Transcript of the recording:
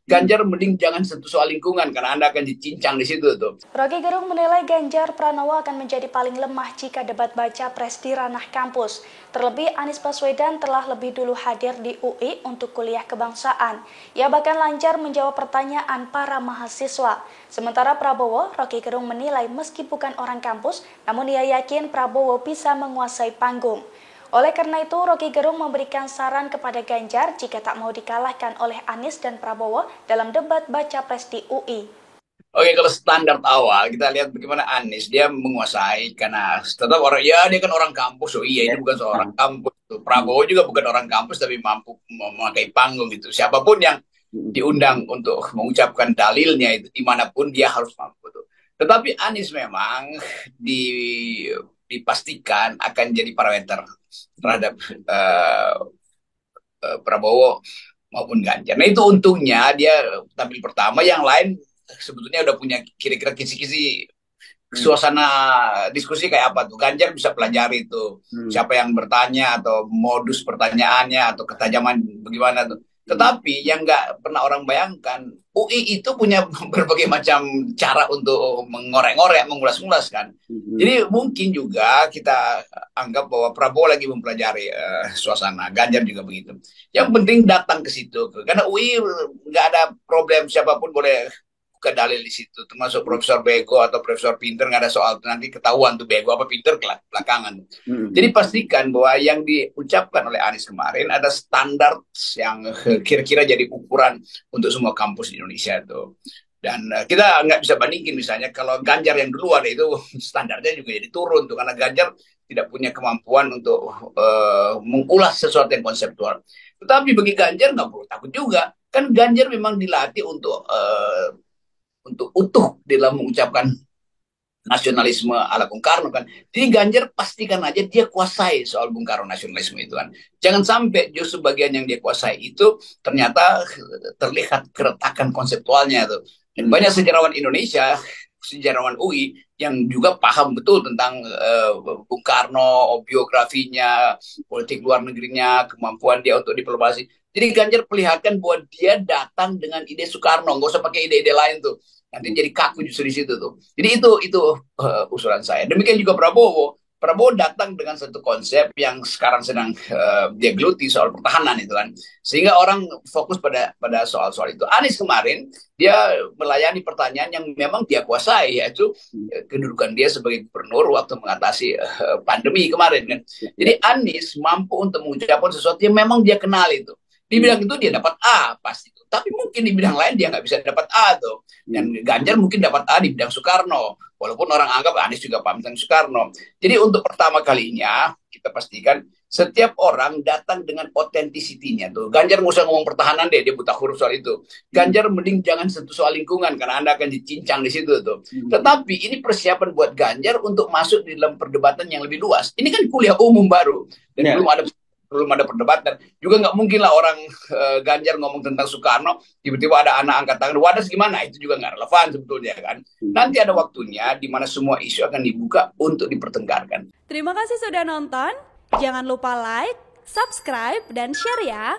Ganjar mending jangan sentuh soal lingkungan karena Anda akan dicincang di situ tuh. Roky Gerung menilai Ganjar Pranowo akan menjadi paling lemah jika debat baca pres di ranah kampus. Terlebih Anies Baswedan telah lebih dulu hadir di UI untuk kuliah kebangsaan. Ia bahkan lancar menjawab pertanyaan para mahasiswa. Sementara Prabowo, Roky Gerung menilai meski bukan orang kampus, namun ia yakin Prabowo bisa menguasai panggung. Oleh karena itu, Roky Gerung memberikan saran kepada Ganjar jika tak mau dikalahkan oleh Anies dan Prabowo dalam debat baca pres di UI. Oke, kalau standar awal kita lihat bagaimana Anies dia menguasai karena tetap orang ya dia kan orang kampus. Oh iya, ini bukan seorang kampus. Prabowo juga bukan orang kampus tapi mampu memakai panggung gitu. Siapapun yang diundang untuk mengucapkan dalilnya itu dimanapun dia harus mampu tuh. Tetapi Anies memang di, dipastikan akan jadi parameter terhadap Prabowo maupun Ganjar. Nah itu untungnya dia tampil pertama, yang lain sebetulnya udah punya kira-kira kisi-kisi suasana diskusi kayak apa tuh. Ganjar bisa pelajari itu siapa yang bertanya atau modus pertanyaannya atau ketajaman bagaimana tuh. Tetapi yang nggak pernah orang bayangkan, UI itu punya berbagai macam cara untuk mengorek-ngorek, mengulas-ngulas kan. Jadi mungkin juga kita anggap bahwa Prabowo lagi mempelajari suasana, Ganjar juga begitu. Yang penting datang ke situ, karena UI nggak ada problem, siapapun boleh buka dalil di situ, termasuk profesor bego atau profesor pinter, nggak ada soal, nanti ketahuan tuh bego apa pinter belakangan. Jadi pastikan bahwa yang diucapkan oleh Anies kemarin ada standar yang kira-kira jadi ukuran untuk semua kampus di Indonesia tuh. Dan kita nggak bisa bandingin misalnya kalau Ganjar yang duluan itu standarnya juga jadi turun tuh karena Ganjar tidak punya kemampuan untuk mengulas sesuatu yang konseptual. Tetapi bagi Ganjar nggak perlu takut juga, kan Ganjar memang dilatih untuk utuh dalam mengucapkan nasionalisme ala Bung Karno kan. Jadi Ganjar pastikan aja dia kuasai soal Bung Karno nasionalisme itu kan. Jangan sampai justru bagian yang dia kuasai itu ternyata terlihat keretakan konseptualnya tuh. Dan banyak sejarawan Indonesia, sejarawan UI yang juga paham betul tentang Bung Karno, biografinya, politik luar negerinya, kemampuan dia untuk diplomasi. Jadi Ganjar perlihatkan bahwa dia datang dengan ide Soekarno, nggak usah pakai ide-ide lain tuh. Nanti jadi kaku justru di situ tuh. Jadi itu usulan saya. Demikian juga Prabowo. Prabowo datang dengan satu konsep yang sekarang sedang dia geluti soal pertahanan itu kan, sehingga orang fokus pada soal-soal itu. Anies kemarin dia melayani pertanyaan yang memang dia kuasai, yaitu kedudukan dia sebagai gubernur waktu mengatasi pandemi kemarin kan. Jadi Anies mampu untuk mengucapkan sesuatu yang memang dia kenal itu. Di bidang itu dia dapat A pasti. Tapi mungkin di bidang lain dia nggak bisa dapat A tuh. Dan Ganjar mungkin dapat A di bidang Soekarno. Walaupun orang anggap Anies juga paham tentang Soekarno. Jadi untuk pertama kalinya kita pastikan setiap orang datang dengan otentisitinya tuh. Ganjar nggak usah ngomong pertahanan deh, dia buta huruf soal itu. Ganjar mending jangan sentuh soal lingkungan karena Anda akan dicincang di situ tuh. Tetapi ini persiapan buat Ganjar untuk masuk di dalam perdebatan yang lebih luas. Ini kan kuliah umum baru dan belum ada perdebatan. Juga nggak mungkin lah orang Ganjar ngomong tentang Soekarno, tiba-tiba ada anak angkat tangan, wadas gimana? Itu juga nggak relevan sebetulnya kan. Nanti ada waktunya di mana semua isu akan dibuka untuk dipertengkarkan. Terima kasih sudah nonton. Jangan lupa like, subscribe, dan share ya.